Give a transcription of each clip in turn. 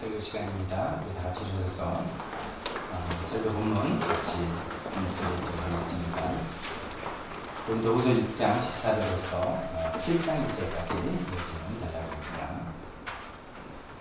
설교 시간입니다. 우리 다 같이 일어나서 설교 본문 같이 읽도록 하겠습니다. 고린도후서 6장 14절에서 7장 1절까지 읽기는 달라고합니다.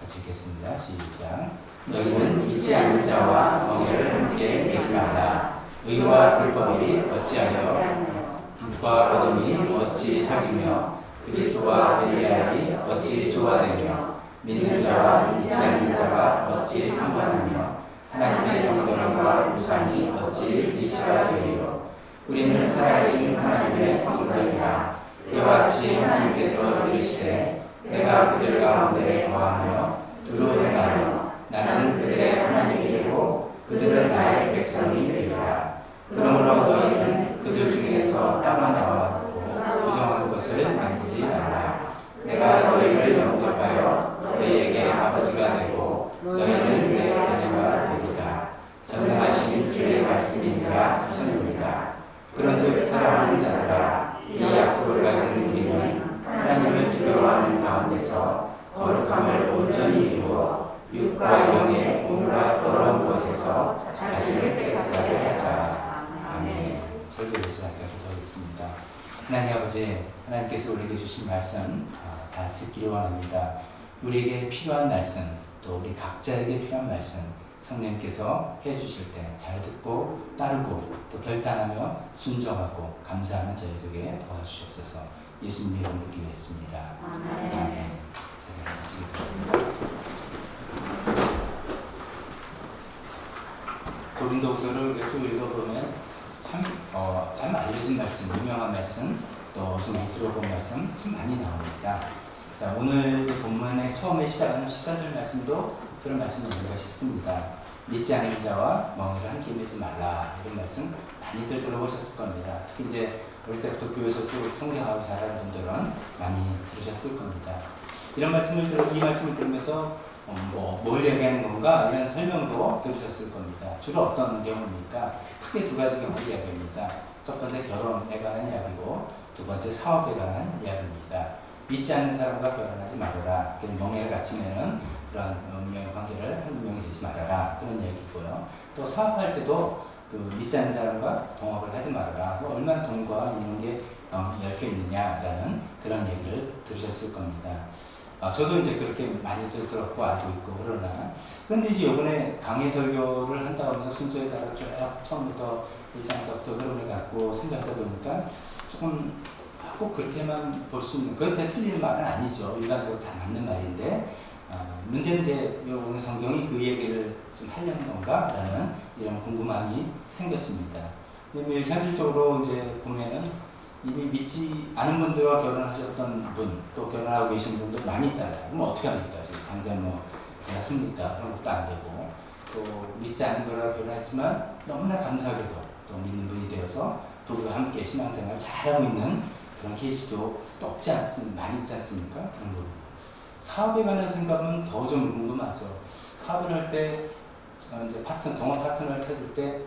같이 읽겠습니다. 시작. 너희는 믿지 않는 자와 멍에를 함께 계지 말라. 의와 불법이 어찌하여 빛과 어둠이 어찌 사귀며 그리스도와 벨리알이 어찌 조화되며 믿는 자와 믿지 않는 자가 어찌 상관하며 하나님의 성전과 우상이 어찌 이치가 되리요. 우리는 살아계신 하나님의 성전이라. 이와 같이 하나님께서 이르시되 내가 그들 가운데 거하며 두루 행하며 나는 그들의 하나님이 되고 그들은 나의 백성이 되리라. 그러므로 너희는 그들 중에서 따로 나와고 부정한 것을 만지지 말라. 내가 너희를 영접하여 너희에게 아버지가 되고 너희는 내 자녀가 되리라. 전능하신 주의 말씀이니라 하셨느니라. 그런즉 사랑하는 자들아, 이 약속을 가진 우리는 하나님을 두려워하는 가운데서 거룩함을 온전히 이루어 육과 영의 온갖 더러운 것에서 자신을 깨끗하게 하자. 아멘. 설교에서 잠깐 기도하겠습니다. 하나님 아버지, 하나님께서 우리에게 주신 말씀 다 듣기를 원합니다. 우리에게 필요한 말씀, 또 우리 각자에게 필요한 말씀 성령님께서 해주실 때 잘 듣고 따르고 또 결단하며 순종하고 감사하는 저희에게 도와주시옵소서. 예수님 이름으로 기도했습니다. 아멘. 고린도후서를 쭉 읽어보면 참 알려진 말씀, 유명한 말씀, 또 좀 들어본 말씀 참 많이 나옵니다. 자, 오늘 본문의 처음에 시작하는 14절 말씀도 그런 말씀이 아닌가 싶습니다. 믿지 않는 자와 멍에를 함께 매지 말라, 이런 말씀 많이들 들어보셨을 겁니다. 특히 이제 어릴 때부터 교회에서 쭉 성경하고 자라는 분들은 많이 들으셨을 겁니다. 이 말씀을 들으면서 뭘 얘기하는 건가 이런 설명도 들으셨을 겁니다. 주로 어떤 경우입니까? 크게 두 가지 경우를 이야기합니다. 첫 번째 결혼에 관한 이야기고 두 번째 사업에 관한 이야기입니다. 믿지 않는 사람과 결혼하지 말아라. 멍에를 갖추면은 그런 운명의 관계를 한 운명이 되지 말아라. 그런 얘기고요. 또 사업할 때도 믿지 않는 사람과 동업을 하지 말아라. 얼마나 돈과 이런 게 얽혀 있느냐라는 그런 얘기를 들으셨을 겁니다. 저도 이제 그렇게 많이 들었고 알고 있고 그런데 이제 이번에 강의 설교를 한다고 하면서 순서에 따라 쭉 처음부터 일상서부터 흐름을 갖고 생각하다 보니까 조금 꼭 그렇게만 볼 수 있는, 그것도 틀리는 말은 아니죠. 일반적으로 다 맞는 말인데 문제는 이제 오늘 성경이 그 얘기를 좀 하려는 건가라는 이런 궁금함이 생겼습니다. 근데 현실적으로 이제 보면은 이미 믿지 않은 분들과 결혼하셨던 분, 또 결혼하고 계신 분들 많이 있잖아요. 그럼 어떻게 합니까? 지금 당장 되었습니까? 그런 것도 안 되고, 또 믿지 않은 분과 결혼했지만 너무나 감사하게도 또 믿는 분이 되어서 부부가 함께 신앙생활 잘하고 있는 그런 케이스도 또 많이 있지 않습니까? 그런 거. 사업에 관한 생각은 더 좀 궁금하죠. 사업을 할 때 이제 동업 파트너를 찾을 때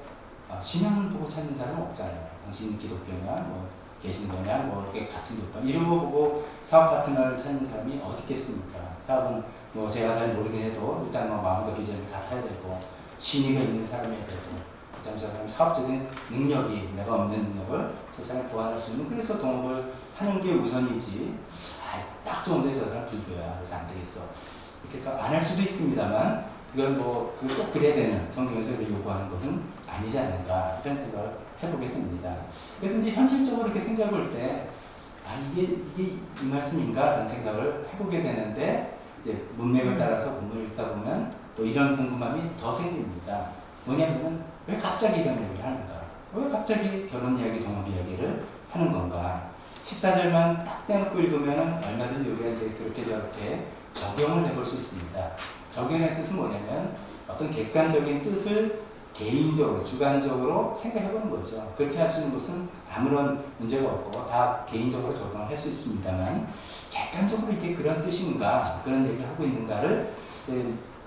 신앙을 보고 찾는 사람은 없잖아요. 당신 기독교냐, 계신거냐, 이렇게 같은 조건 이런 거 보고 사업 파트너를 찾는 사람이 어디 있겠습니까? 사업은 제가 잘 모르긴 해도 일단 마음과 비전을 같아야 되고 신의가 있는 사람이어야 되고 그다음에 저 사람 사업적인 능력이 내가 없는 능력을 그 사람을 보완할 수 있는, 그래서 동업을 하는 게 우선이지. 딱 좋은데 저 사람 불교야, 그래서 안 되겠어 이렇게 해서 안 할 수도 있습니다만 그건 그걸 꼭 그래야 되는 성경에서 요구하는 것은 아니지 않는가 이런 생각을 해보게 됩니다. 그래서 이제 현실적으로 이렇게 생각해 볼 때 이게 이 말씀인가 라는 생각을 해보게 되는데, 이제 문맥을 따라서 본문을 읽다 보면 또 이런 궁금함이 더 생깁니다. 뭐냐면은 왜 갑자기 이런 얘기를 하는가? 왜 갑자기 결혼 이야기, 동업 이야기를 하는 건가? 14절만 딱 떼놓고 읽으면 얼마든지 우리가 이제 그렇게 저렇게 적용을 해볼 수 있습니다. 적용의 뜻은 뭐냐면 어떤 객관적인 뜻을 개인적으로, 주관적으로 생각해보는 거죠. 그렇게 하시는 것은 아무런 문제가 없고 다 개인적으로 적용을 할 수 있습니다만, 객관적으로 이게 그런 뜻인가, 그런 얘기를 하고 있는가를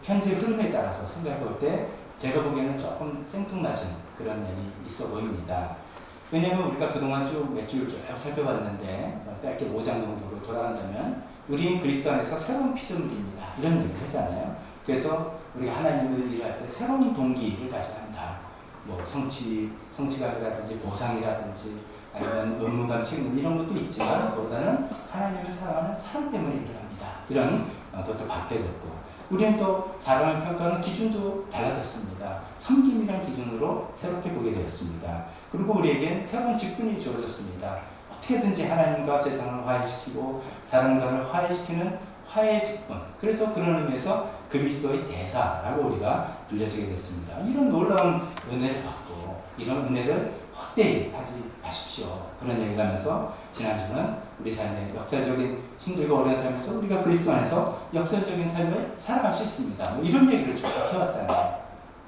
현재 흐름에 따라서 생각해볼 때 제가 보기에는 조금 생뚱맞은 그런 면이 있어 보입니다. 왜냐하면 우리가 그동안 몇 줄 쭉 살펴봤는데 짧게 5장 정도로 돌아간다면 우리는 그리스도 안에서 새로운 피조물입니다, 이런 얘기를 하잖아요. 그래서 우리가 하나님을 일할 때 새로운 동기를 가져야 한다. 뭐 성취감이라든지 보상이라든지 아니면 의무감, 책임 이런 것도 있지만 그보다는 하나님을 사랑하는 사랑 때문에 일을 합니다. 이런 것도 바뀌어졌고 우리는 또 사람을 평가하는 기준도 달라졌습니다. 섬김이라는 기준으로 새롭게 보게 되었습니다. 그리고 우리에겐 새로운 직분이 주어졌습니다. 어떻게든지 하나님과 세상을 화해시키고 사람과를 화해시키는 화해의 직분. 그래서 그런 의미에서 그리스도의 대사라고 우리가 불려지게 됐습니다. 이런 놀라운 은혜를 받고 이런 은혜를 헛되이 하지 마십시오. 그런 얘기를 하면서 지난주는 우리 삶의 역사적인 힘들고 어려운 삶에서 우리가 그리스도 안에서 역사적인 삶을 살아갈 수 있습니다. 뭐 이런 얘기를 쭉 해왔잖아요.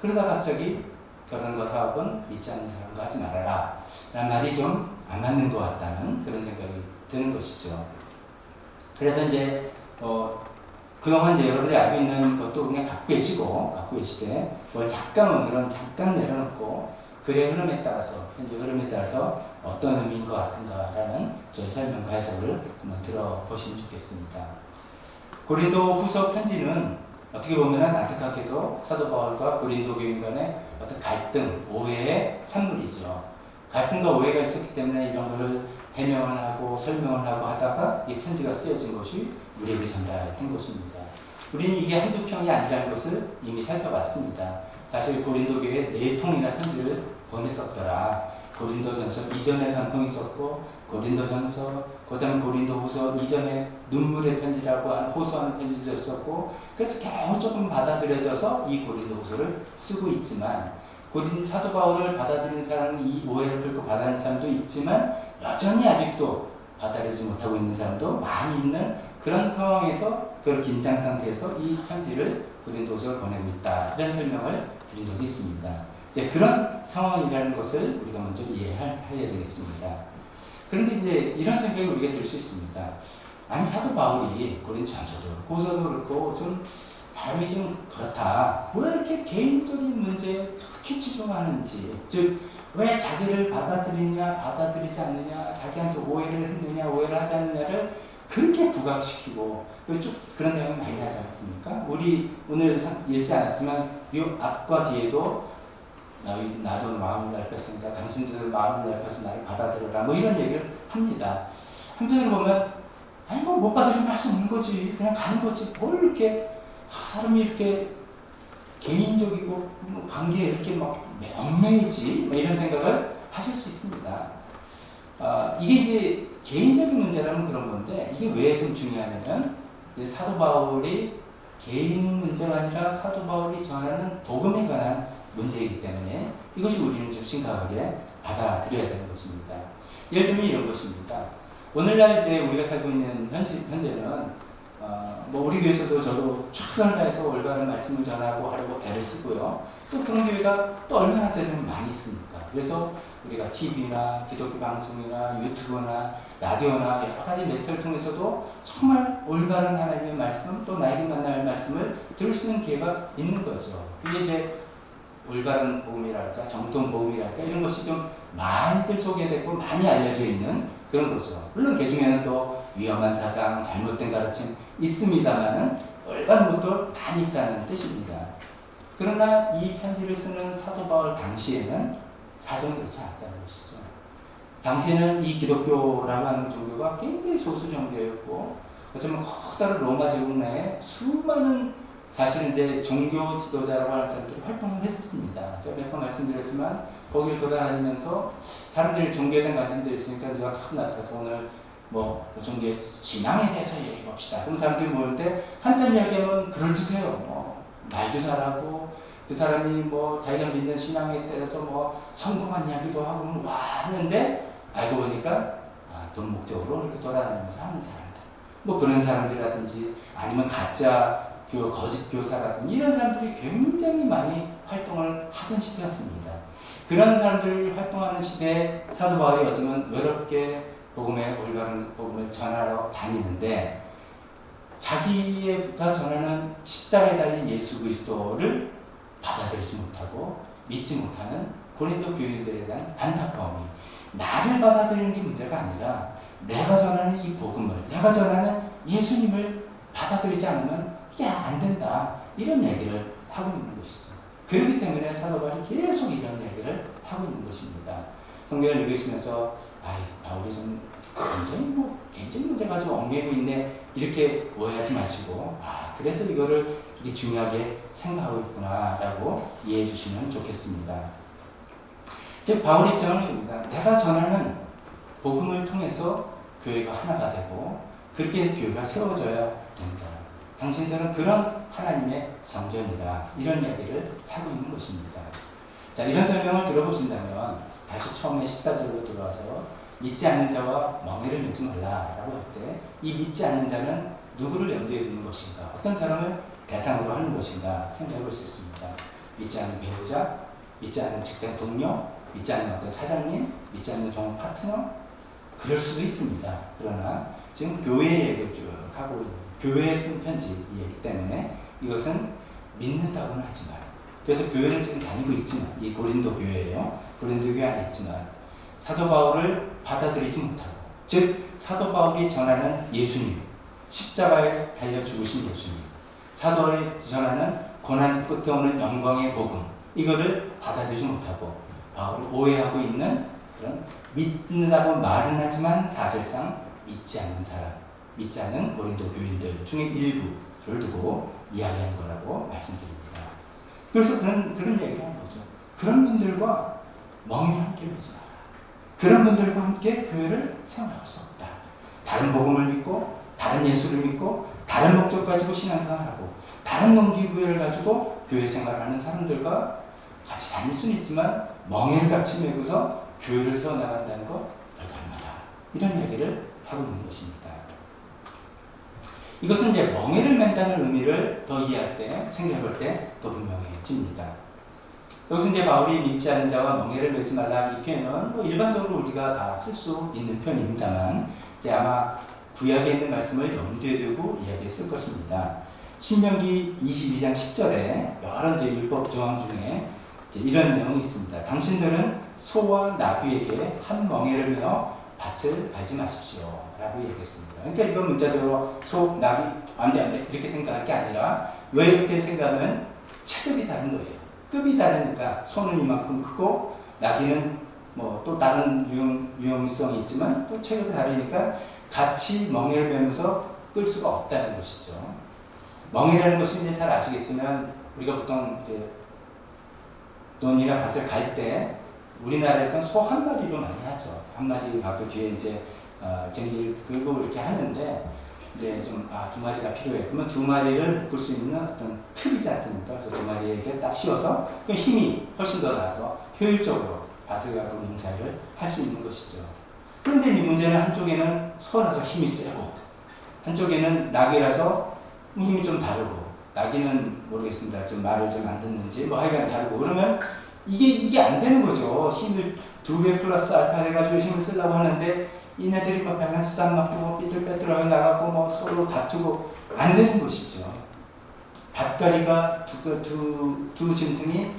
그러다 갑자기 결혼과 사업은 믿지 않는 사람과 하지 말아라 라는 말이 좀 안 맞는 것 같다는 그런 생각이 드는 것이죠. 그래서 이제 그동안 이제 여러분들이 알고 있는 것도 그냥 갖고 계시되 그걸 오늘은 잠깐 내려놓고 글의 흐름에 따라서 현재 흐름에 따라서 어떤 의미인 것 같은가라는 저의 설명과 해석을 한번 들어보시면 좋겠습니다. 고린도 후서 편지는 어떻게 보면 안타깝게도 사도 바울과 고린도 교인 간의 어떤 갈등, 오해의 산물이죠. 갈등과 오해가 있었기 때문에 이런 것을 해명을 하고 설명을 하고 하다가 이 편지가 쓰여진 것이 우리에게 전달된 것입니다. 우리는 이게 한두 평이 아니라는 것을 이미 살펴봤습니다. 사실 고린도 교회에 4통이나 편지를 보냈었더라. 고린도전서 이전에 전통이 있었고 고린도전서 그다음에 고린도후서 이전에 눈물의 편지라고 하는 호소하는 편지도 있었고 그래서 겨우 조금 받아들여져서 이 고린도후서를 쓰고 있지만 사도 바울을 받아들이는 사람은 이 오해를 풀고 받아들이는 사람도 있지만 여전히 아직도 받아들이지 못하고 있는 사람도 많이 있는 그런 상황에서 그 긴장 상태에서 이 편지를 고린도후서를 보내고 있다. 이런 설명을 드린 적이 있습니다. 이제 그런 상황이라는 것을 우리가 먼저 이해해야 되겠습니다. 그런데 이제 이런 생각이 우리가 들 수 있습니다. 아니 사도 바울이 고린도전서도 그렇고 후서도 그렇고 좀 사람이 좀 그렇다. 왜 이렇게 개인적인 문제에 그렇게 치중하는지, 즉 왜 자기를 받아들이냐 받아들이지 않느냐, 자기한테 오해를 했느냐 오해를 하지 않느냐를 그렇게 부각시키고 쭉 그런 내용이 많이 나지 않습니까? 우리 오늘 읽지 않았지만 이 앞과 뒤에도 나도 마음을 넓혔으니까 당신들은 마음을 넓혀서 나를 받아들여라 뭐 이런 얘기를 합니다. 한편으로 보면 아니 뭐 못 받아들이면 할 수 없는 거지, 그냥 가는 거지, 뭘 이렇게 사람이 이렇게 개인적이고 관계에 이렇게 막 얽매이지 뭐 이런 생각을 하실 수 있습니다. 이게 이제 개인적인 문제라면 그런 건데 이게 왜 좀 중요하냐면 사도 바울이 개인 문제가 아니라 사도 바울이 전하는 복음에 관한 문제이기 때문에 이것이 우리는 좀 심각하게 받아들여야 되는 것입니다. 예를 들면 이런 것입니다. 오늘날 이제 우리가 살고 있는 현재는 뭐 우리 교회에서도 저도 최선을 다해서 올바른 말씀을 전하고 하려고 애를 쓰고요. 또 그런 교회가 또 얼마나 세상에 많이 있습니까? 그래서 우리가 TV나 기독교 방송이나 유튜브나 라디오나 여러 가지 매체를 통해서도 정말 올바른 하나님의 말씀 또 나에게 만날 말씀을 들을 수 있는 기회가 있는 거죠. 이게 이제 올바른 복음이랄까 정통 복음이랄까 이런 것이 좀 많이들 소개되고 많이 알려져 있는 그런 거죠. 물론 그 중에는 또 위험한 사상, 잘못된 가르침 있습니다만은 올바른 것도 많이 있다는 뜻입니다. 그러나 이 편지를 쓰는 사도 바울 당시에는 사정이 그렇지 않았다는 것이죠. 당시에는 이 기독교라고 하는 종교가 굉장히 소수 종교였고 어쩌면 커다란 로마 제국 내에 수많은 사실은 이제 종교 지도자라고 하는 사람들이 활동을 했었습니다. 제가 몇 번 말씀드렸지만 거기를 돌아다니면서 사람들이 종교에 대한 관심도 있으니까 누가 탁 나타나서 오늘 뭐 종교의 신앙에 대해서 얘기해 봅시다. 그럼 사람들이 모일 때 한참 이야기하면 그럴듯해요. 말도 잘하고 그 사람이 뭐 자기가 믿는 신앙에 대해서 뭐 성공한 이야기도 하고 와 하는데 알고 보니까 돈 목적으로 이렇게 돌아다니면서 하는 사람들. 뭐 그런 사람들이라든지 아니면 가짜 거짓 교사라든지 이런 사람들이 굉장히 많이 활동을 하던 시대였습니다. 그런 사람들이 활동하는 시대에 사도 바울이 어쩌면 외롭게 복음의 올바른 복음을 전하러 다니는데 자기가 전하는 십자가에 달린 예수 그리스도를 받아들이지 못하고 믿지 못하는 고린도 교인들에 대한 안타까움이 나를 받아들이는 게 문제가 아니라 내가 전하는 이 복음을 내가 전하는 예수님을 받아들이지 않으면 이게 안 된다. 이런 얘기를 하고 있는 것이죠. 그렇기 때문에 사도 바울이 계속 이런 얘기를 하고 있는 것입니다. 성경을 읽으시면서 바울이 좀 굉장히 문제 가지고 얽매고 있네 이렇게 오해하지 마시고 그래서 이거를 이게 중요하게 생각하고 있구나라고 이해해 주시면 좋겠습니다. 즉 바울의 입장은 이겁니다. 내가 전하는 복음을 통해서 교회가 하나가 되고 그렇게 교회가 세워져야 된다. 당신들은 그런 하나님의 성전이다. 이런 이야기를 하고 있는 것입니다. 자, 이런 설명을 들어보신다면 다시 처음에 14절로 돌아와서 믿지 않는 자와 멍해를 매지 말라라고 할 때 이 믿지 않는 자는 누구를 염두에 두는 것인가? 어떤 사람을 대상으로 하는 것인가 생각해 볼 수 있습니다. 믿지 않는 배우자, 믿지 않는 직장 동료, 믿지 않는 어떤 사장님, 믿지 않는 동업 파트너, 그럴 수도 있습니다. 그러나 지금 교회 얘기를 쭉 하고 교회에 쓴 편지이기 때문에 이것은 믿는다고는 하지만, 그래서 교회를 지금 다니고 있지만, 이 고린도 교회예요. 고린도 교회 안에 있지만 사도 바울을 받아들이지 못하고, 즉 사도 바울이 전하는 예수님, 십자가에 달려 죽으신 예수님, 사도 바울이 전하는 고난 끝에 오는 영광의 복음, 이거를 받아들이지 못하고 바울을 오해하고 있는 그런 믿는다고 말은 하지만 사실상 믿지 않는 사람, 믿지 않는 고린도 교인들 중에 일부를 두고 이야기한 거라고 말씀드립니다. 그래서 그런 얘기를 하는 거죠. 그런 분들과 멍해를 함께 하지 마라. 그런 분들과 함께 교회를 세워나갈 수 없다. 다른 복음을 믿고 다른 예수를 믿고 다른 목적 가지고 신앙생활하고 다른 동기부여를 가지고 교회 생활하는 사람들과 같이 다닐 수는 있지만 멍해를 같이 메고서 교회를 세워나간다는 것 불가능하다. 이런 얘기를 하고 있는 것입니다. 이것은 이제 멍해를 맨다는 의미를 더 이해할 때, 생각해 볼 때 더 분명해집니다. 여기서 이제 바울이 믿지 않는 자와 멍해를 매지 말라, 이 표현은 뭐 일반적으로 우리가 다 쓸 수 있는 표현입니다만 이제 아마 구약에 있는 말씀을 염두에 두고 이야기했을 것입니다. 신명기 22장 10절에 여러 이제 율법 조항 중에 이제 이런 내용이 있습니다. 당신들은 소와 나귀에게 한 멍에를 메어 밭을 갈지 마십시오 라고 얘기했습니다. 그러니까 이건 문자적으로 소, 나귀 안 돼 이렇게 생각할 게 아니라, 왜 이렇게 생각하면 체급이 다른 거예요. 급이 다르니까 소는 이만큼 크고 나귀는 뭐 또 다른 유용성이 있지만 또 체급이 다르니까 같이 멍에를 메면서 끌 수가 없다는 것이죠. 멍에라는 것이 이제 잘 아시겠지만 우리가 보통 이제 논이나 밭을 갈 때 우리나라에서는 소 한 마리로 많이 하죠. 한 마리 갖고 뒤에 이제 쟁기를 끌고 이렇게 하는데 이제 좀 두 마리가 필요해. 그러면 두 마리를 묶을 수 있는 어떤 틀이지 않습니까? 그래서 두 마리에게 딱 씌워서 그 힘이 훨씬 더 나서 효율적으로 밭을 갖고 농사를 할 수 있는 것이죠. 그런데 이 문제는 한쪽에는 소라서 힘이 세고 한쪽에는 나귀라서 힘이 좀 다르고, 나귀는 모르겠습니다. 좀 말을 좀 안 듣는지 뭐 하여간 다르고, 그러면 이게 안 되는 거죠. 힘을 2배 플러스 알파 해가지고 힘을 쓰려고 하는데 이네들이 뭐 밸런스도 안 맞고 삐뚤빼뚤하게 나가고 뭐 서로 다투고 안 되는 것이죠. 밭가리가 두 짐승이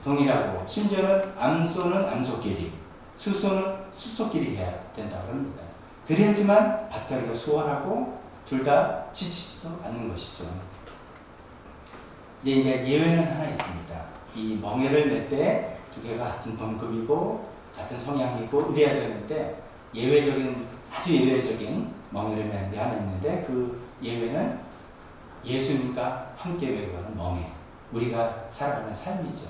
동일하고, 심지어는 암소는 암소끼리, 수소는 수소끼리 해야 된다고 합니다. 그래야지만 밭가리가 수월하고 둘 다 지치지도 않는 것이죠. 이제 예외는 하나 있습니다. 이 멍에를 낼 때 두 개가 같은 동급이고 같은 성향이고 이래야 되는데, 아주 예외적인 멍에를 매는 게 하나 있는데, 그 예외는 예수님과 함께 외우는 멍에, 우리가 살아가는 삶이죠.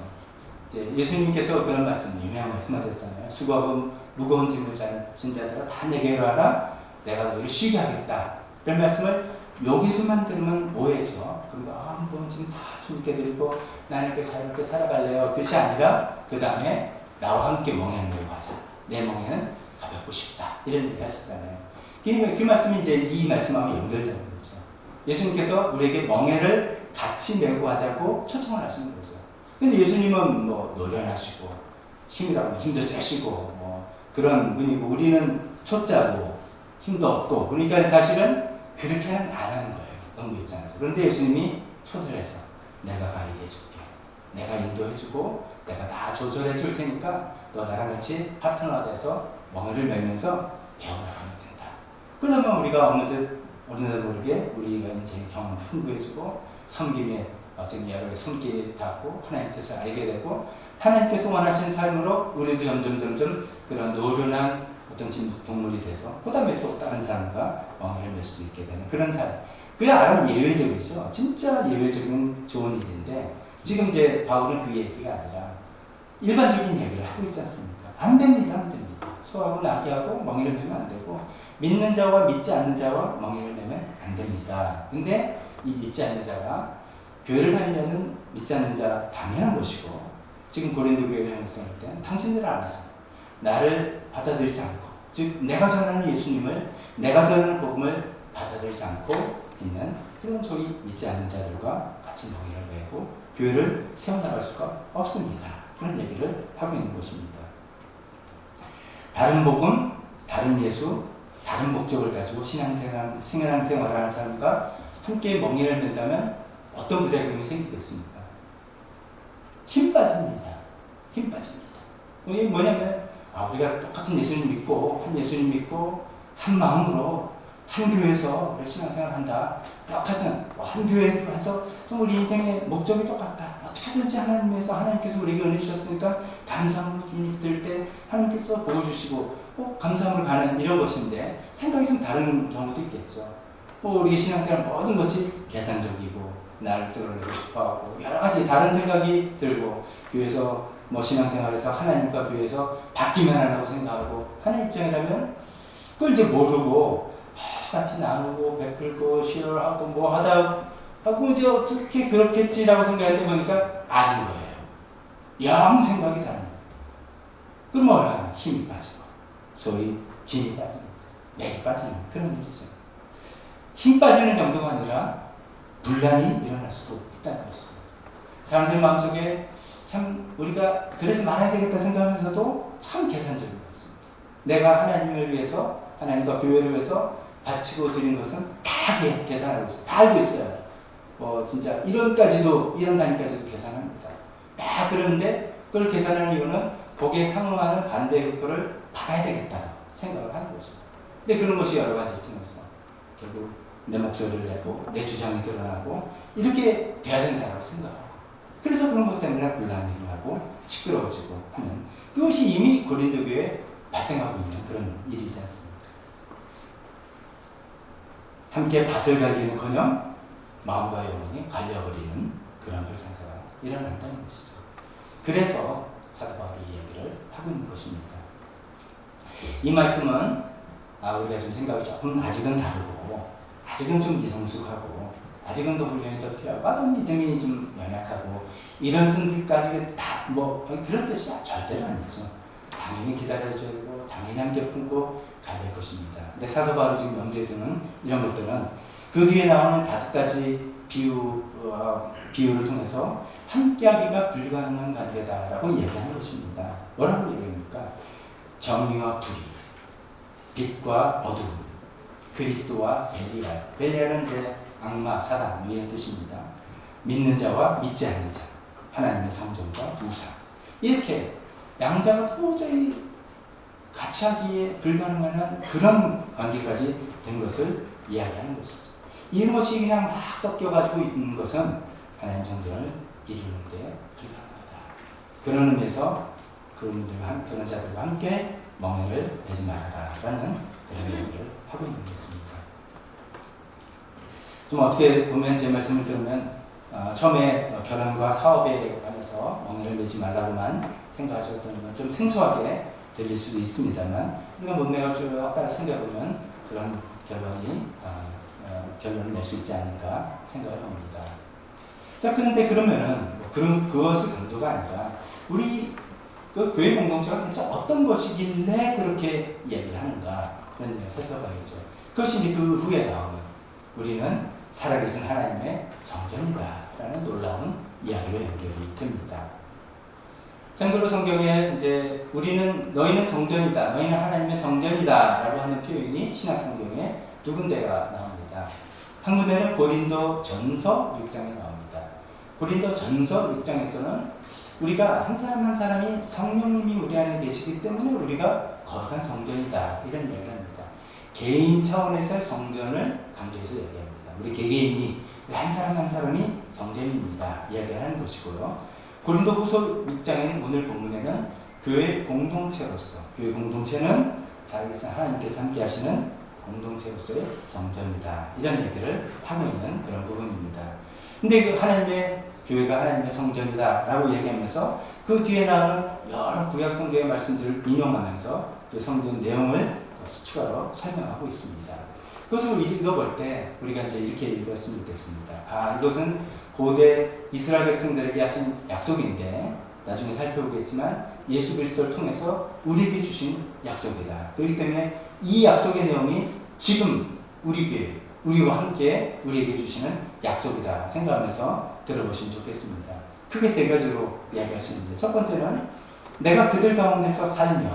이제 예수님께서 그런 유명한 말씀하셨잖아요. 수고하고 무거운 짐을 진 자들아 다 내게로 와라, 내가 너희를 쉬게 하겠다. 이런 말씀을 여기서만 들으면 오해죠. 그러니까 무거운 짐 다 주님께 드리고 나는 이렇게 자유롭게 살아갈래요 뜻이 아니라, 그 다음에 나와 함께 멍에를 메고 가자. 내 멍에는 가볍고 쉽다. 이런 얘기 하셨잖아요. 그 말씀이 이제 이 말씀하고 연결되는 거죠. 예수님께서 우리에게 멍에를 같이 메고 하자고 초청을 하시는 거죠. 근데 예수님은 뭐 노련하시고 힘이라고 힘도 세시고 뭐 그런 분이고, 우리는 초짜고 힘도 없고, 그러니까 사실은 그렇게는 안 하는 거예요. 너무 입장에서. 그런데 예수님이 초대를 해서 내가 가이드 해줄게. 내가 인도해주고 내가 다 조절해 줄 테니까 너 나랑 같이 파트너가 돼서 멍에를 메면서 배워나가면 된다. 그러면 우리가 어느덧 모르게 우리가 인생의 경험을 풍부해지고 섬김의 지금 여러 가지 손길 닿고 하나님 뜻을 알게 되고 하나님께서 원하시는 삶으로 우리도 점점 그런 노련한 어떤 동물이 돼서 그 다음에 또 다른 사람과 멍해를 맺을 수 있게 되는 그런 삶. 그게 아주 예외적이죠. 진짜 예외적인 좋은 일인데 지금 이제 바울은 그 얘기가 아니라 일반적인 얘기를 하고 있지 않습니까? 안 됩니다. 안 됩니다. 소하고 나귀하고 멍해를 매면 안 되고 믿는 자와 믿지 않는 자와 멍해를 매면 안 됩니다. 근데 이 믿지 않는 자가 교회를 다니려는 믿지 않는 자 당연한 것이고 지금 고린도 교회를 형성할 때 당신들은 알았어. 나를 받아들이지 않고 즉 내가 전하는 예수님을 내가 전하는 복음을 받아들이지 않고 있는 그런 소위 믿지 않는 자들과 같이 멍해를 매고 교회를 세워나갈 수가 없습니다. 그런 얘기를 하고 있는 것입니다. 다른 복음, 다른 예수, 다른 목적을 가지고 신앙생활을 하는 사람과 함께 멍해를 맨다면 어떤 부작용이 생기겠습니까? 힘 빠집니다. 힘 빠집니다. 이게 뭐냐면 우리가 똑같은 예수님 믿고 한 예수님 믿고 한 마음으로 한 교회에서 신앙생활을 한다. 똑같은 한 교회에서 우리 인생의 목적이 똑같다. 어떻게든지 하나님께서 우리에게 은혜 주셨으니까 감사함으로 주님 드릴 때 하나님께서 복을 주시고 감사함으로 가는 이런 것인데 생각이 좀 다른 경우도 있겠죠. 우리 신앙생활 모든 것이 계산적이고 나를 드러내고 싶어하고 여러 가지 다른 생각이 들고 교회에서 신앙생활에서 하나님과 교회에서 바뀌면 하라고 생각하고 하나님 입장이라면 그걸 이제 모르고 같이 나누고 베풀고 시어하고 뭐 하다 하고 이제 어떻게 그렇겠지라고 생각할 때 보니까 아닌 거예요. 영 생각이 다른 거예요. 그럼 뭐야? 힘이 빠지고 소위 진이 빠지는 맥이 빠지는 그런 일이죠. 힘 빠지는 정도가 아니라 분란이 일어날 수도 있다는 것입니다. 사람들 마음속에 참 우리가 그러지 말아야 되겠다 생각하면서도 참 계산적인 것 같습니다. 내가 하나님을 위해서 하나님과 교회를 위해서 바치고 드린 것은 다 계산하고 있어요. 다 알고 있어요. 진짜 이런 단위까지도 계산합니다. 다 그런데 그걸 계산하는 이유는 거기에 상응하는 반대 효과를 받아야 되겠다고 생각을 하는 것이죠. 근데 그런 것이 여러 가지 통해서 결국 내 목소리를 내고 내 주장이 드러나고 이렇게 돼야 된다고 생각하고 그래서 그런 것 때문에 분란이 일어나고 시끄러워지고 하는 그것이 이미 고린도 교회에 발생하고 있는 그런 일이지 않습니까? 함께 밭을 갈기는커녕 마음과 영혼이 갈려버리는 그런 불상사가 일어난다는 것이죠. 그래서 사도 바울이 이 얘기를 하고 있는 것입니다. 이 말씀은 우리가 좀 생각이 조금 아직은 다르고 아직은 좀 미성숙하고 아직은 더 훈련이 더 필요하고 또 믿음이 좀 연약하고 이런 분들까지 다 그런 뜻이 절대로 아니죠. 당연히 기다려줘야 되고 당연히 함께 품고 가야 될 것입니다. 근데 사도 바울이 지금 염두에 두는 이런 것들은 그 뒤에 나오는 5가지 비유를 통해서 함께하기가 불가능한 관계다라고 얘기하는 것입니다. 뭐라고 얘기합니까? 정의와 불의, 빛과 어둠, 그리스도와 벨리알. 벨리알은 이제 악마, 사단 이런 뜻입니다. 믿는 자와 믿지 않는 자, 하나님의 성전과 우상. 이렇게 양자가 도저히 같이 하기에 불가능한 그런 관계까지 된 것을 이야기하는 것이죠. 이런 것이 그냥 막 섞여가지고 있는 것은 하나님 성전을 이루는 데 불가능하다. 그런 의미에서 그런 자들과 함께 멍해를 매지 말아라라는 그런 얘기를 하고 있는 것입니다. 좀 어떻게 보면 제 말씀을 들으면 처음에 결혼과 사업에 관해서 멍해를 매지 말라고만 생각하셨던 건 좀 생소하게 들릴 수도 있습니다만 우리가 문맥을 쭉 따라 생각해보면 그런 결론을 낼 수 있지 않을까 생각을 합니다. 자, 그런데 그러면은 그것이 강조가 아니라 우리 그 교회 공동체가 대체 어떤 것이길래 그렇게 얘기를 하는가 그런 얘기를 살펴봐야죠. 그것이 그 후에 나오는 우리는 살아계신 하나님의 성전이다라는 놀라운 이야기로 연결이 됩니다. 참고로 성경에 이제 너희는 성전이다, 너희는 하나님의 성전이다라고 하는 표현이 신약 성경에 2군데가 나옵니다. 한 군데는 고린도 전서 6장에 나옵니다. 고린도 전서 6장에서는 우리가 한 사람 한 사람이 성령님이 우리 안에 계시기 때문에 우리가 거룩한 성전이다 이런 이야기를 합니다. 개인 차원에서의 성전을 강조해서 얘기합니다. 우리 개개인이 한 사람 한 사람이 성전입니다. 이야기를 하는 것이고요. 고린도후서 6장에는 오늘 본문에는 교회 공동체로서, 교회 공동체는 살아계신 하나님께서 함께 하시는 공동체로서의 성전이다. 이런 얘기를 하고 있는 그런 부분입니다. 근데 그 하나님의 교회가 하나님의 성전이다 라고 얘기하면서 그 뒤에 나오는 여러 구약 성경의 말씀들을 인용하면서 그 성전 내용을 추가로 설명하고 있습니다. 그것을 읽어볼 때 우리가 이제 이렇게 읽었으면 좋겠습니다. 아, 이것은 고대 이스라엘 백성들에게 하신 약속인데 나중에 살펴보겠지만 예수 그리스도를 통해서 우리에게 주신 약속이다. 그렇기 때문에 이 약속의 내용이 지금 우리 교회, 우리와 함께 우리에게 주시는 약속이다 생각하면서 들어보시면 좋겠습니다. 크게 세 가지로 이야기할 수 있는데, 첫 번째는 내가 그들 가운데서 살며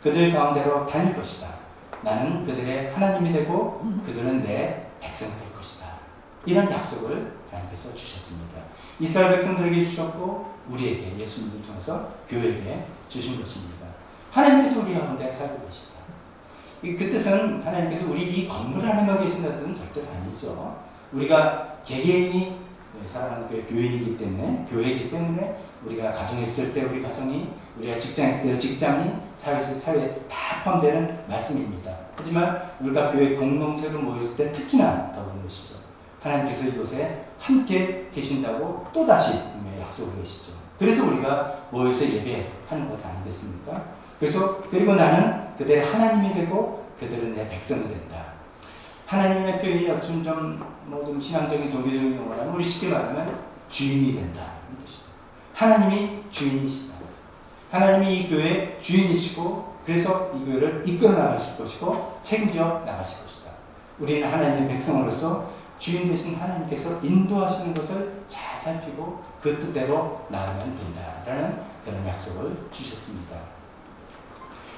그들 가운데로 다닐 것이다. 나는 그들의 하나님이 되고 그들은 내 백성이 될 것이다. 이런 약속을 하나님께서 주셨습니다. 이스라엘 백성들에게 주셨고 우리에게 예수님을 통해서 교회에게 주신 것입니다. 하나님께서 우리 가운데 살고 계시다. 그 뜻은 하나님께서 우리 이 건물 안에만 계신다는 뜻은 절대로 아니죠. 우리가 개개인이 사랑하는 교회이기 때문에, 교회이기 때문에 우리가 가정에 있을 때 우리 가정이, 우리가 직장에 있을 때 직장이, 사회에서 사회에 다 포함되는 말씀입니다. 하지만 우리가 교회 공동체로 모였을 때 특히나 더 그런 것이죠. 하나님께서 이곳에 함께 계신다고 또다시 약속을 하시죠. 그래서 우리가 모여서 예배하는 것 아니겠습니까? 그리고 나는 그들의 하나님이 되고 그들은 내 백성이 된다. 하나님의 표현이 어쩜 좀 신앙적인 종교적인 용어라면 우리 쉽게 말하면 주인이 된다. 하나님이 주인이시다. 하나님이 이 교회의 주인이시고 그래서 이 교회를 이끌어 나가실 것이고 책임져 나가실 것이다. 우리는 하나님의 백성으로서 주인 되신 하나님께서 인도하시는 것을 잘 살피고 그 뜻대로 나가면 된다라는 그런 약속을 주셨습니다.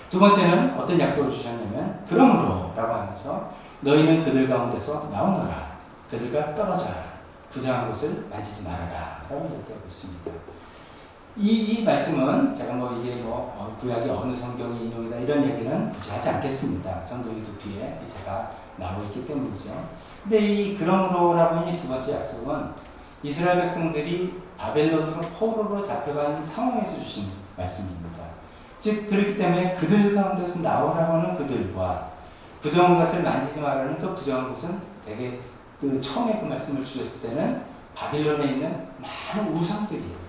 두 번째는 어떤 약속을 주셨냐면 그러므로 라고 하면서 너희는 그들 가운데서 나오너라. 그들과 떨어져라. 부정한 것을 만지지 말아라. 라고 얘기하고 있습니다. 이 말씀은 제가 이게 구약의 어느 성경이 인용이다 이런 얘기는 굳이 하지 않겠습니다. 성경이 그 뒤에 제가 나오고 있기 때문이죠. 근데 이 그러므로라고 하는 두 번째 약속은 이스라엘 백성들이 바벨론으로 포로로 잡혀가는 상황에서 주신 말씀입니다. 즉 그렇기 때문에 그들 가운데서 나오라고 하는 그들과 부정한 것을 만지지 말라는 그 부정한 것은 되게 그 처음에 그 말씀을 주셨을 때는 바빌론에 있는 많은 우상들이에요.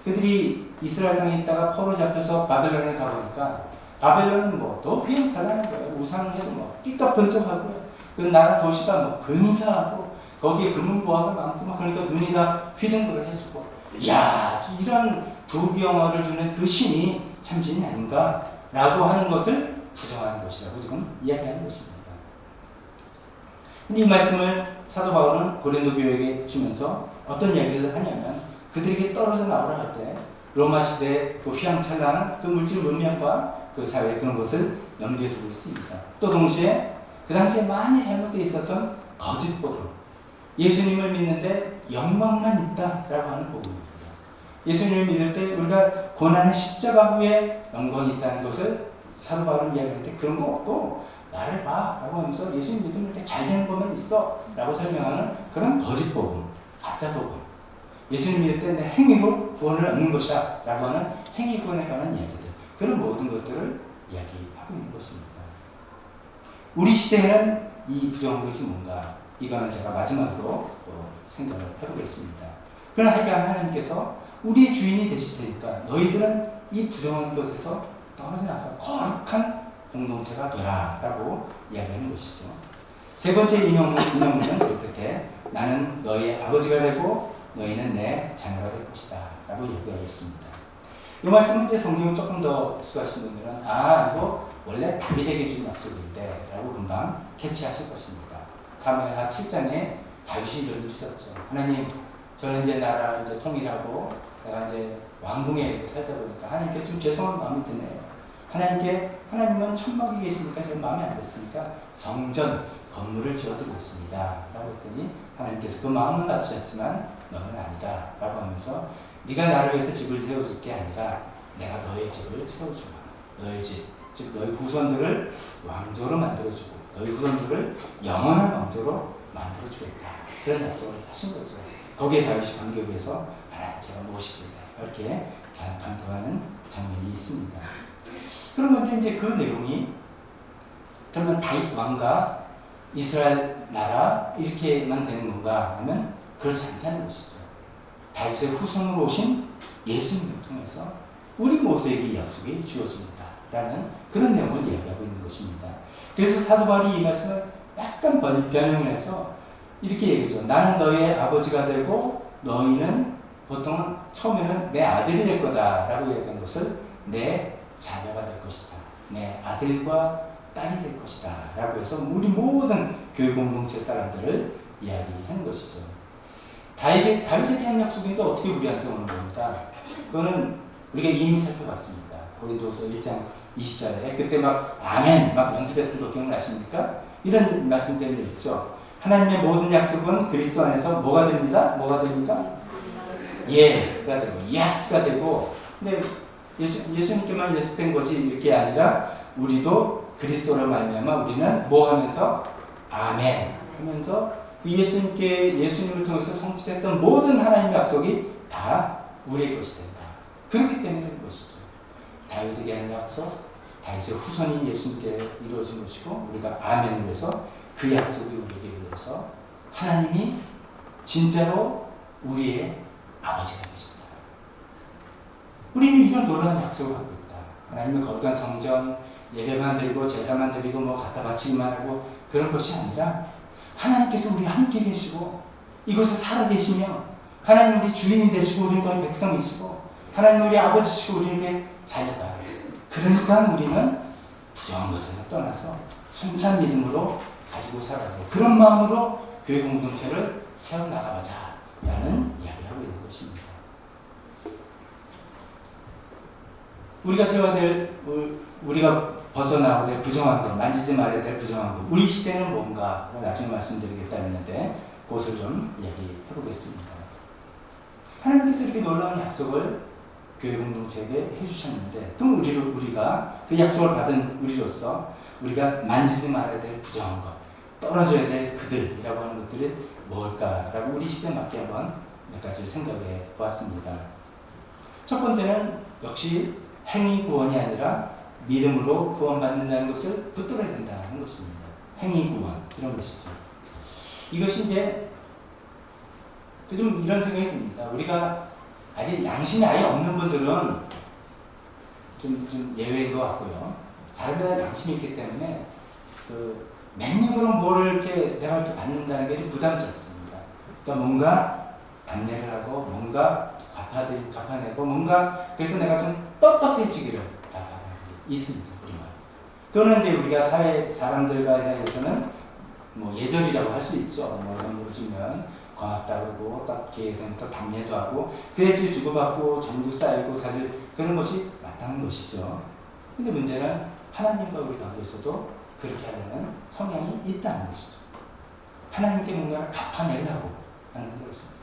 그들이 이스라엘 땅에 있다가 포로 잡혀서 바벨론에 가보니까 바벨론은 더 휘황찬란한 거예요. 우상해도 삐까번쩍하고요. 그 나라 도시가 근사하고 거기에 금은보화가 많고 그러니까 눈이 다 휘둥그레 해주고 이야 이런 부귀영화를 주는 그 신이 참신이 아닌가라고 하는 것을 부정하는 것이라고 지금 이야기하는 것입니다. 근데 이 말씀을 사도 바울은 고린도 교회에게 주면서 어떤 이야기를 하냐면 그들에게 떨어져 나오라 할 때 로마 시대의 그 휘황찬란한 그 물질 문명과 그 사회 그런 것을 염두에 두고 있습니다. 또 동시에 그 당시에 많이 잘못되어 있었던 거짓 복음, 예수님을 믿는데 영광만 있다라고 하는 복음입니다. 예수님을 믿을 때 우리가 고난의 십자가 후에 영광이 있다는 것을 사도 바울은 이야기하는데 그런 거 없고 나를 봐 라고 하면서 예수님 믿으면 이렇게 잘 되는 것만 있어 라고 설명하는 그런 거짓 복음, 가짜 복음. 예수님 믿을 때 내 행위로 구원을 얻는 것이다 라고 하는 행위 구원에 관한 이야기들, 그런 모든 것들을 이야기하고 있는 것입니다. 우리 시대에는 이 부정한 것이 뭔가, 이거는 제가 마지막으로 생각을 해보겠습니다. 그러나 하나님께서 우리의 주인이 되실 테니까 너희들은 이 부정한 것에서 떨어져 나와서 거룩한 공동체가 되라 라고 이야기하는 것이죠. 세 번째 인용문은 그렇게 나는 너희의 아버지가 되고 너희는 내 자녀가 될 것이다 라고 얘기하고 있습니다. 이 말씀은 이제 성경을 조금 더 수하신 분들은 이거 원래 다윗에게 준 약속인데 라고 금방 캐치하실 것입니다. 사무엘하 7장에 다윗이 이런 일이 있었죠. 하나님 저는 이제 나라 통일하고 내가 이제 왕궁에 살다 보니까 하나님께 좀 죄송한 마음이 드네요. 하나님은 천막에 계시니까 제 마음에 안 됐으니까 성전 건물을 지어드리고 있습니다 라고 했더니 하나님께서 그 마음은 받으셨지만 너는 아니다 라고 하면서 네가 나를 위해서 집을 세워줄 게 아니라 내가 너의 집을 세워주마. 너의 집, 즉 너희 후손들을 왕조로 만들어주고 너희 후손들을 영원한 왕조로 만들어주겠다 그런 약속을 하신 거죠. 거기에 다윗이 감격해서 하나님 제가 무엇이든가 이렇게 감격하는 장면이 있습니다. 그러면 이제 그 내용이 그러면 다윗 왕과 이스라엘 나라 이렇게만 되는 건가 하면 그렇지 않다는 것이죠. 다윗의 후손으로 오신 예수님을 통해서 우리 모두에게 이 약속이 주어집니다 라는 그런 내용을 이야기하고 있는 것입니다. 그래서 사도 바울이 이 말씀을 약간 변형을 해서 이렇게 얘기하죠. 나는 너희의 아버지가 되고 너희는 보통은 처음에는 내 아들이 될 거다 라고 얘기한 것을 내 자녀가 될 것이다, 내 아들과 딸이 될 것이다 라고 해서 우리 모든 교회 공동체 사람들을 이야기하는 것이죠. 다윗에 대한 약속인데 어떻게 우리한테 오는 겁니까? 그거는 우리가 이미 살펴봤습니다. 고린도서 1장 20절에 그때 막 아멘 막 연습했던 거 기억나십니까? 이런 말씀 때문에 있죠. 하나님의 모든 약속은 그리스도 안에서 뭐가 됩니다? 뭐가 됩니까? 예가 되고 예스가 되고, 근데 예수님께만 예스 된 것이 이렇게 아니라 우리도 그리스도로 말미암아 우리는 뭐 하면서 아멘 하면서 그 예수님을 통해서 성취됐던 모든 하나님의 약속이 다 우리의 것이 된다. 그렇기 때문에 것이죠. 다윗에게 한 약속, 다윗의 후손인 예수님께 이루어진 것이고 우리가 아멘을 해서 그 약속이 우리에게 이루어서 하나님이 진짜로 우리의 아버지가 되신다. 우리는 이런 놀라운 약속을 하고 있다. 하나님의 거룩한 성전, 예배만 드리고 제사만 드리고 뭐 갖다 바치기만 하고 그런 것이 아니라 하나님께서 우리 함께 계시고 이곳에 살아 계시며 하나님 우리 주인이 되시고 우리는 거의 백성이시고 하나님 우리 아버지시고 우리에게 자녀다. 그러니까 우리는 부정한 것을 떠나서 순수한 믿음으로 가지고 살아가고 그런 마음으로 교회 공동체를 세워나가보자 라는 이야기를 하고 있는 것입니다. 우리가 세워야 될, 우리가 벗어나야 될 부정한 것, 만지지 말아야 될 부정한 것, 우리 시대는 뭔가 나중에 말씀드리겠다 했는데 그것을 좀 이야기해 보겠습니다. 하나님께서 이렇게 놀라운 약속을 교회 공동체에게 해주셨는데 그럼 우리가 그 약속을 받은 우리로서 우리가 만지지 말아야 될 부정한 것, 떨어져야 될 그들이라고 하는 것들이 뭘까라고 우리 시대에 맞게 한번 몇 가지를 생각해 보았습니다. 첫 번째는 역시 행위 구원이 아니라 믿음으로 구원받는다는 것을 붙들어야 된다는 것입니다. 행위 구원 이런 것이죠. 이것이 이제 좀 이런 생각이 듭니다. 우리가 아직 양심이 아예 없는 분들은 좀 예외인 것 같고요. 사람마다 양심이 있기 때문에 그 맹목으로 뭐를 이렇게 내가 이렇게 받는다는 게 좀 부담스럽습니다. 그러니까 뭔가 답례를 하고 뭔가 갚아내고 뭔가 그래서 내가 좀 떳떳해지기를 바라는 게 있습니다. 우리가. 그거는 이제 우리가 사람들과 사이에서는 뭐 예절이라고 할 수 있죠. 뭐 이런 거 주면 고맙다 그러고 또 기회 되면 또 답례도 하고 그래야지 주고받고 정도 쌓이고 사실 그런 것이 마땅한 것이죠. 근데 문제는 하나님과 우리 가운데서도 그렇게 하려는 성향이 있다는 것이죠. 하나님께 뭔가를 갚아내려고 하는 것입니다.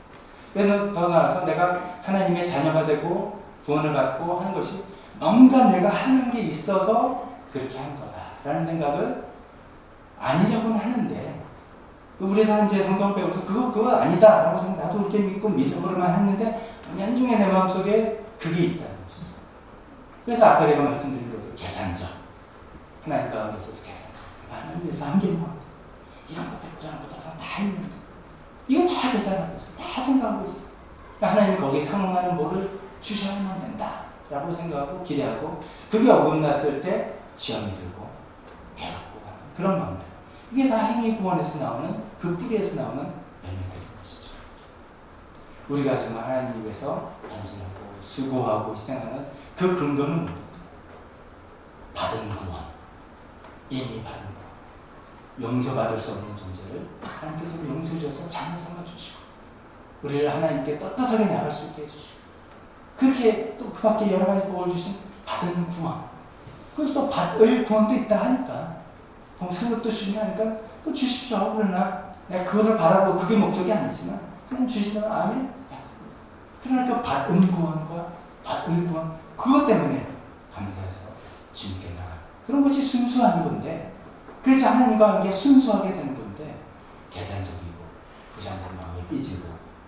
그래서 더 나아가서 내가 하나님의 자녀가 되고 구원을 받고 하는 것이 뭔가 내가 하는 게 있어서 그렇게 하는 거다라는 생각을 아니려고는 하는데 우리가 이제 성경 배우면서 그거 아니다라고 생각 나도 이렇게 믿고 믿음으로만 했는데 연중에 내 마음속에 그게 있다는 것이죠. 그래서 아까 제가 말씀드린 거죠. 계산적. 하나님 가운데서도 계산적. 하나님 위해서 한 게 뭐 이런 것들 저런 것들 다 있는데 이거 다 계산하고 있어. 다 생각하고 있어. 그러니까 하나님 거기에 상응하는 뭐를 주셔야만 된다 라고 생각하고 기대하고 그게 어긋났을 때 시험이 들고 괴롭고 그런 마음들. 이게 다 행위 구원에서 나오는 그 뿌리에서 나오는 열매들인 것이죠. 우리가 정말 하나님 위해서 헌신하고 수고하고 희생하는 그 근거는 뭡니까? 받은 구원, 이미 받은 구원, 용서받을 수 없는 존재를 하나님께서 용서해 주셔서 자녀 삼아 주시고 우리를 하나님께 떳떳하게 나갈 수 있게 해주시고 그렇게 또 그 밖에 여러 가지 복을 주신 받은 구원, 그리고 또 받을 구원도 있다 하니까 생각도 주시니까 또 주십시오. 그러나 내가 그거를 바라고 그게 목적이 아니지만 하나님 주시면 아멘 맞습니다. 그러나 그 받은 구원과 받을 구원 그것 때문에 감사해서 주님께 나가 그런 것이 순수한 건데 그래서 하나님과 함께 순수하게 되는 건데 계산적이고 그 부자는 마음이 삐지고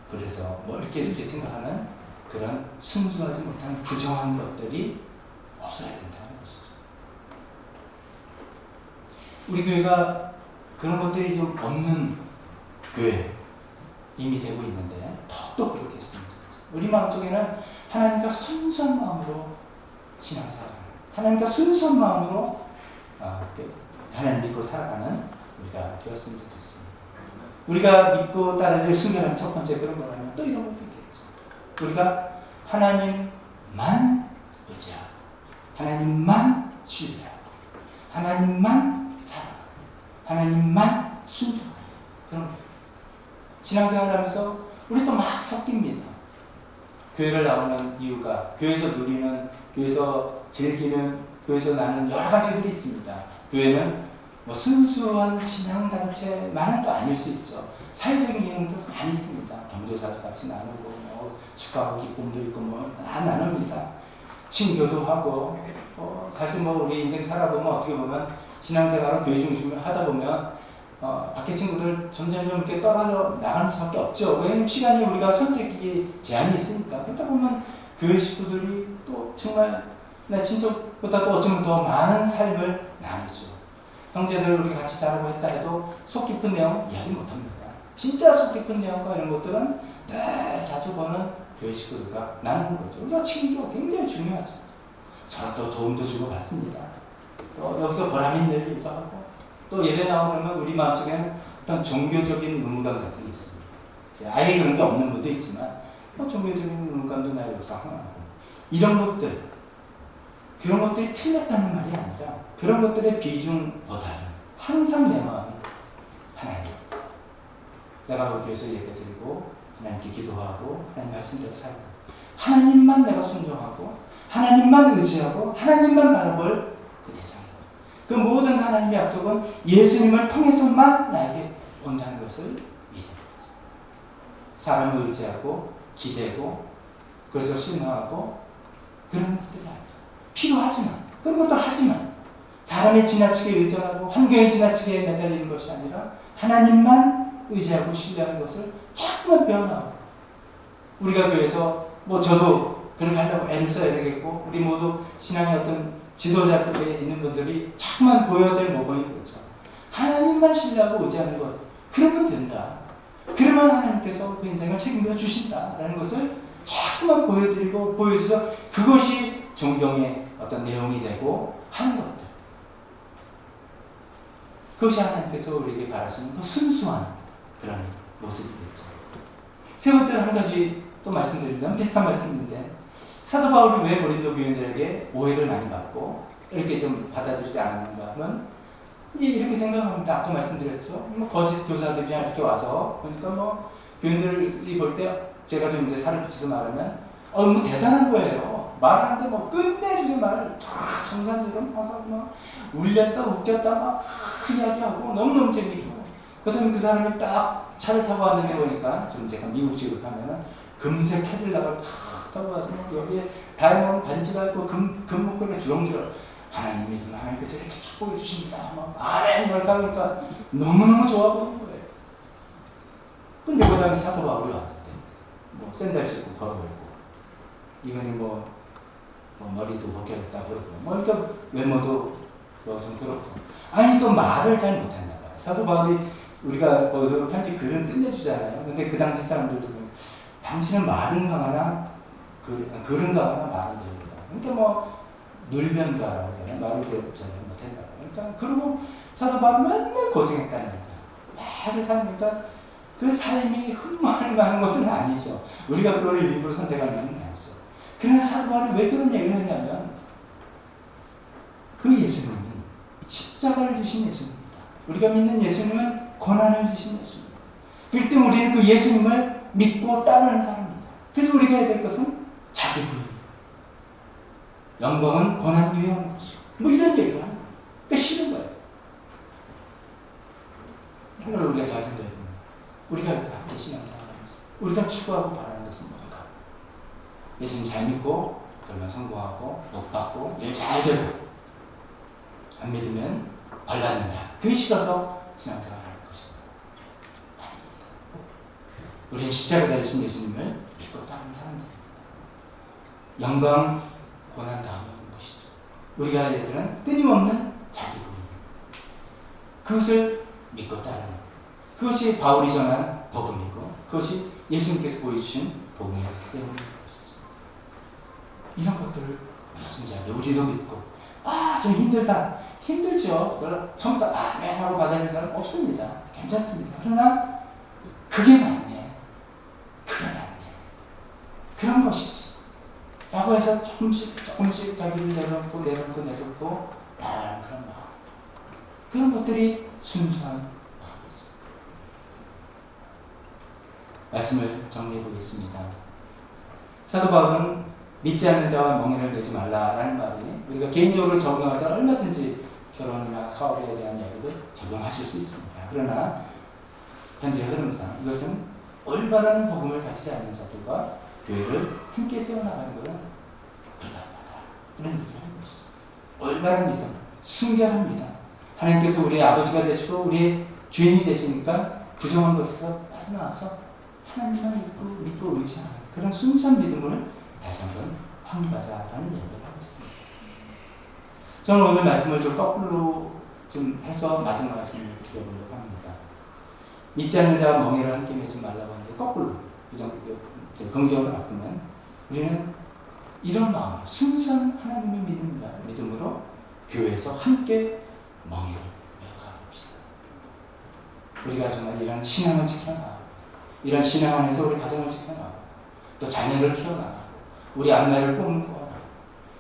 그래서 뭐 이렇게 생각하는 그런 순수하지 못한 부정한 것들이 없어야 된다는 것이죠. 우리 교회가 그런 것들이 좀 없는 교회 이미 되고 있는데 더욱더 그렇게 했으면 좋겠어요. 우리 마음속에는 하나님과 순수한 마음으로 신앙생활, 하나님과 순수한 마음으로 하나님 믿고 살아가는 우리가 되었으면 좋겠습니다. 우리가 믿고 따라줄 순결한 첫 번째 그런 거라면 또 이런 것도 있겠죠. 우리가 하나님만 의지하고 하나님만 신뢰하고 하나님만 사랑하고 하나님만 순종하고 그런 거예요. 신앙생활하면서 우리 또 막 섞입니다. 교회를 나오는 이유가 교회에서 누리는, 교회에서 즐기는, 교회에서 나는 여러 가지들이 있습니다. 교회는 뭐 순수한 신앙단체만은 또 아닐 수 있죠. 사회적인 기능도 많이 있습니다. 경조사도 같이 나누고 뭐 축하하고 기쁨도 있고 뭐 다 나눕니다. 친교도 하고 사실 뭐 우리 인생 살아보면 어떻게 보면 신앙생활은 교회 중심으로 하다 보면 밖에 친구들 점점 이렇게 떨어져 나가는 수밖에 없죠. 왜냐하면 시간이 우리가 선택이 제한이 있으니까. 그러다 보면 교회 식구들이 또 정말 내 친척보다 또 어쩌면 더 많은 삶을 나누죠. 형제들 우리 같이 자라고 했다 해도 속 깊은 내용 이야기 못합니다. 진짜 속 깊은 내용과 이런 것들은 늘 자주 보는 교회 식구들과 나누는 거죠. 그래서 친구도 굉장히 중요하죠. 서로 또 도움도 주고 받습니다. 또 여기서 보람 있는 일도 하고 또 예배 나오면 우리 마음속에는 어떤 종교적인 의무감 같은 게 있습니다. 아예 그런 게 없는 분도 있지만 종교적인 의무감도 나에서 하고 이런 것들, 그런 것들이 틀렸다는 말이 아니라 그런 것들의 비중보다는 항상 내 마음이 하나님, 내가 거기에서 예배드리고 하나님께 기도하고 하나님 말씀대로 살고 하나님만 내가 순종하고 하나님만 의지하고 하나님만 바라볼 그 대상이에요. 그 모든 하나님의 약속은 예수님을 통해서만 나에게 온다는 것을 믿습니다. 사람을 의지하고 기대고 그래서 신뢰하고 그런 것들이 아니라 필요하지만 그런 것도 하지만 사람의 지나치게 의존하고 환경에 지나치게 매달리는 것이 아니라 하나님만 의지하고 신뢰하는 것을 자꾸만 배워나오고 우리가 교회에서 뭐 저도 그렇게 하려고 애를 써야 되겠고 우리 모두 신앙의 어떤 지도자급에 있는 분들이 자꾸만 보여야 될 모범이 그렇죠. 하나님만 신뢰하고 의지하는 것 그러면 된다. 그러면 하나님께서 그 인생을 책임져 주신다라는 것을 자꾸만 보여드리고 보여줘서 그것이 존경의 어떤 내용이 되고 하는 것들. 그것이 하나님께서 우리에게 바라시는 그 순수한 그런 모습이겠죠. 세 번째로 한 가지 또 말씀드리면 비슷한 말씀인데 사도 바울이 왜 고린도 교인들에게 오해를 많이 받고 이렇게 좀 받아들이지 않았는가 하면 이렇게 생각합니다. 아까 말씀드렸죠. 뭐 거짓 교사들이 이렇게 와서 그러니까 뭐 교인들이 볼 때 제가 좀 이제 살을 붙여서 말하면 뭐 대단한 거예요. 말하는데 뭐 끝내주는 말을 다 정상들은 막 울렸다 웃겼다 막 이야기하고 너무너무 재미있고 그다음에 그 사람이 딱 차를 타고 왔는데 보니까 좀 제가 미국식으로 하면은 금색 캐딜락을 탁 타고 와서 여기에 다이아몬드 반지가 있고 금 목걸이가 주렁주렁 하나님이 좀 하나님께서 이렇게 축복해 주십니다. 막 아멘 그러니까 하니까 너무너무 좋아 보이는 거예요. 근데 그 다음에 사도 바울이 왔는데 뭐 샌들 신고 걸어오고 이거니 뭐 머리도 벗겨졌다 그러고 뭐 그러니까 외모도 뭐 좀 그렇고 아니 또 말을 잘 못했나 봐요. 사도 바울이 우리가 뭐 편지 글은 끝내주잖아요. 근데 그 당시 사람들도 보면 당신은 말은 강하나 글은 강하나 말은 됩니다. 그러니까 뭐 눌면가라고 하잖아요. 말을 배웠잖아요. 못했나 봐요. 그러니까 그리고 사도 바울은 맨날 고생했다는 겁니다. 말을 사니까 그 삶이 흠모할 만한 것은 아니죠. 우리가 그걸 일부러 선택하는 건 아니죠. 그러나 사도 바울이 왜 그런 얘기를 했냐면 그 예수님은 십자가를 주신 예수님입니다. 우리가 믿는 예수님은 고난을 주신 예수님입니다. 그렇기 때문에 우리는 그 예수님을 믿고 따르는 사람입니다. 그래서 우리가 해야 될 것은 자기 부인. 영광은 고난 뒤에 오는 것이고 뭐 이런 얘기를 합니다. 그러니까 싫은 거예요. 오늘 우리가 잘 생각해보면 우리가 함께 신앙생활하면서 우리가 추구하고 바라는 것은 뭔가 예수님 잘 믿고 그러면 성공하고 복 받고 일 잘 되고 안 믿으면 벌 받는다. 그게 싫어서 신앙생활을 하는 것입니다. 아닙니다. 우리는 십자가 달리신 예수님을 믿고 따르는 사람들. 영광, 고난 다음에 오는 것이죠. 우리가 할 일들은 끊임없는 자기 부인. 그것을 믿고 따르는. 그것이 바울이 전한 복음이고 그것이 예수님께서 보여주신 복음이었기 때문인 것이죠. 이런 것들을 순수하게 우리도 믿고 좀 힘들다. 힘들죠. 처음부터 아멘 하고 받아들이는 사람 없습니다. 괜찮습니다. 그러나 그게 낫네. 그게 낫네. 그런 것이지. 라고 해서 조금씩 자기를 내려놓고 따라가는 그런 마음. 그런 것들이 순수한 마음이죠. 말씀을 정리해 보겠습니다. 사도 바울은 믿지 않는 자와 멍에를 매지 말라라는 말이 우리가 개인적으로 적용할 때 얼마든지 결혼이나 사업에 대한 이야기도 적용하실 수 있습니다. 그러나 현재 흐름상 이것은 올바른 복음을 가지지 않는 자들과 교회를 함께 세워나가는 것은 불가능하다. 이런 얘기를 하는 것이죠. 올바른 믿음, 순결한 믿음. 하나님께서 우리의 아버지가 되시고 우리의 주인이 되시니까 부정한 것에서 빠져나와서 하나님만 믿고 의지하는 그런 순수한 믿음을 다시 한번 확인하자라는 얘기를 하고 있습니다. 저는 오늘 말씀을 좀 거꾸로 좀 해서 마지막 말씀을 드려보려고 합니다. 믿지 않는 자와 멍에를 함께 매지 말라고 하는데 거꾸로 긍정을 바꾸면 우리는 이런 마음, 순수한 하나님의 믿음으로 교회에서 함께 멍에를 매어가 봅시다. 우리가 정말 이런 신앙을 지켜나가고 이런 신앙 안에서 우리 가정을 지켜나가고 또 자녀를 키워나가고 우리 앞날을 꿈꾸고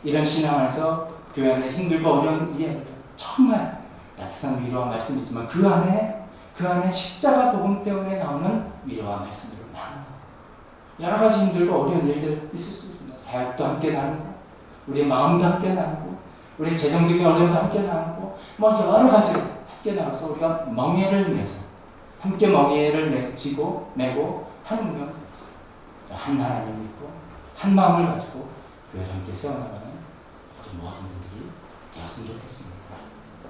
이런 신앙 안에서 교회 안에 힘들고 어려운 이야기들 정말 따뜻한 위로와 말씀이지만 그 안에 십자가 복음 때문에 나오는 위로와 말씀으로 나누고 여러 가지 힘들고 어려운 일들 있을 수 있습니다. 사역도 함께 나누고 우리 마음도 함께 나누고 우리 재정적인 어려움도 함께 나누고 여러 가지로 함께 나눠서 우리가 멍에를 매서 함께 멍에를 메고 한 운명을 한 하나님 믿고 한 마음을 가지고 교회를 함께 세워나가는 우리 모든 분들이 되었으면 좋겠습니다.